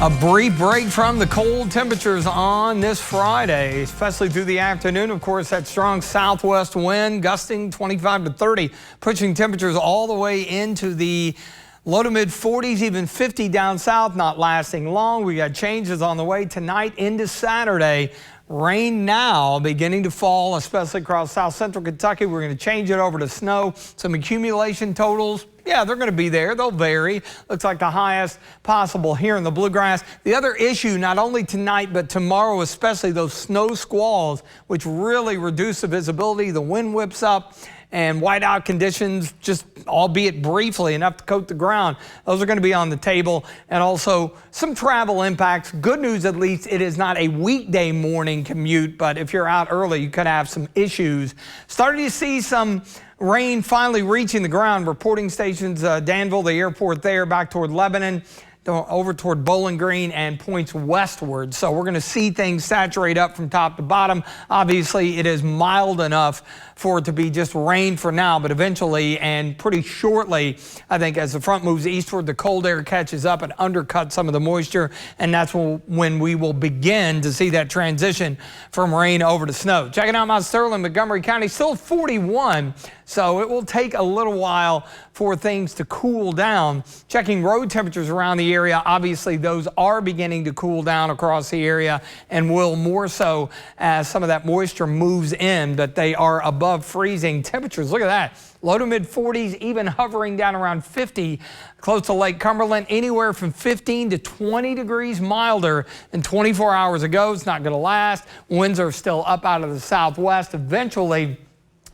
A brief break from the cold temperatures on this Friday, especially through the afternoon. Of course, that strong southwest wind gusting 25 to 30, pushing temperatures all the way into the low to mid 40s, even 50 down south, not lasting long. We got changes on the way tonight into Saturday. Rain now beginning to fall, especially across south central Kentucky. We're going to change it over to snow. Some accumulation totals. Yeah, they're going to be there. They'll vary. Looks like the highest possible here in the bluegrass. The other issue, not only tonight, but tomorrow, especially those snow squalls, which really reduce the visibility. The wind whips up and whiteout conditions, just albeit briefly, enough to coat the ground. Those are going to be on the table, and also some travel impacts. Good news, at least, it is not a weekday morning commute, but if you're out early, you could have some issues. Starting to see some rain finally reaching the ground. Reporting stations, Danville, the airport there, back toward Lebanon, over toward Bowling Green, and points westward. So we're going to see things saturate up from top to bottom. Obviously, it is mild enough for it to be just rain for now, but eventually and pretty shortly, I think as the front moves eastward, the cold air catches up and undercuts some of the moisture, and that's when we will begin to see that transition from rain over to snow. Checking out Mount Sterling, Montgomery County, still 41, so it will take a little while for things to cool down. Checking road temperatures around the area, obviously those are beginning to cool down across the area and will more so as some of that moisture moves in, but they are above freezing temperatures. Look at that. Low to mid 40s, even hovering down around 50 close to Lake Cumberland, anywhere from 15 to 20 degrees milder than 24 hours ago. It's not going to last. Winds are still up out of the southwest. Eventually,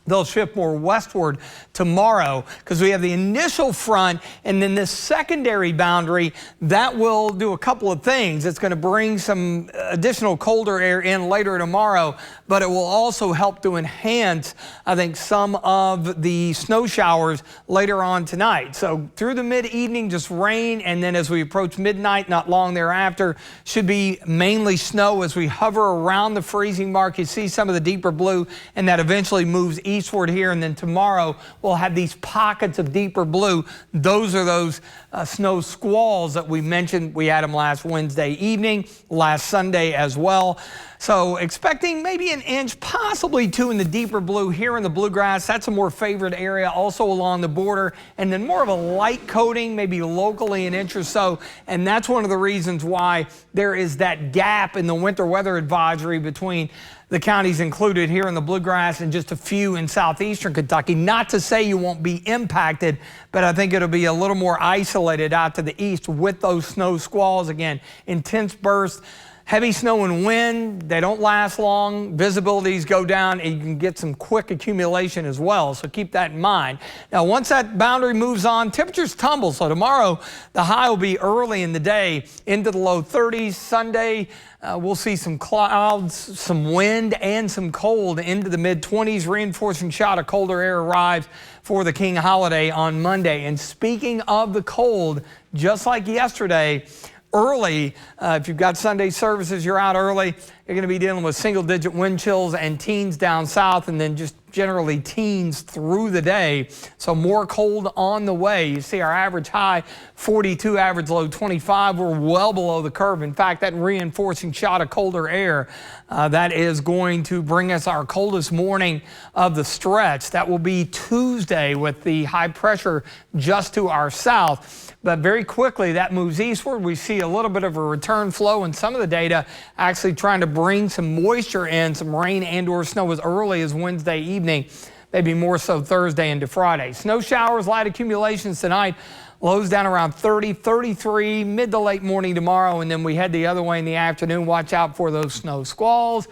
they'll shift more westward tomorrow because we have the initial front and then this secondary boundary that will do a couple of things. It's going to bring some additional colder air in later tomorrow, but it will also help to enhance, I think, some of the snow showers later on tonight. So through the mid-evening, just rain, and then as we approach midnight, not long thereafter, should be mainly snow as we hover around the freezing mark. You see some of the deeper blue, and that eventually moves eastward here, and then tomorrow we'll have these pockets of deeper blue. Those are those snow squalls that we mentioned. We had them last Wednesday evening, last Sunday as well. So expecting maybe an inch, possibly two in the deeper blue here in the bluegrass. That's a more favored area also along the border, and then more of a light coating, maybe locally an inch or so. And that's one of the reasons why there is that gap in the winter weather advisory between the counties included here in the bluegrass and just a few in southeastern Kentucky. Not to say you won't be impacted, but I think it'll be a little more isolated out to the east with those snow squalls. Again, intense bursts. Heavy snow and wind, they don't last long. Visibilities go down, and you can get some quick accumulation as well, so keep that in mind. Now, once that boundary moves on, temperatures tumble. So tomorrow, the high will be early in the day into the low 30s. Sunday, we'll see some clouds, some wind, and some cold into the mid-20s. Reinforcing shot of colder air arrives for the King holiday on Monday. And speaking of the cold, just like yesterday, early, if you've got Sunday services, you're out early, you're going to be dealing with single-digit wind chills and teens down south, and then just generally teens through the day. So more cold on the way. You see our average high 42, average low 25. We're well below the curve. In fact, that reinforcing shot of colder air, that is going to bring us our coldest morning of the stretch. That will be Tuesday with the high pressure just to our south. But very quickly that moves eastward. We see a little bit of a return flow, and some of the data actually trying to bring some moisture in, some rain and or snow as early as Wednesday evening, maybe more so Thursday into Friday. Snow showers, light accumulations tonight. Lows down around 30, 33, mid to late morning tomorrow, and then we head the other way in the afternoon. Watch out for those snow squalls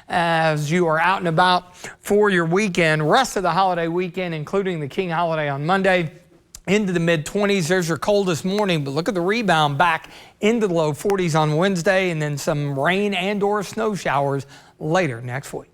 as you are out and about for your weekend. Rest of the holiday weekend, including the King holiday on Monday, into the mid-20s. There's your coldest morning, but look at the rebound back into the low 40s on Wednesday, and then some rain and or snow showers later next week.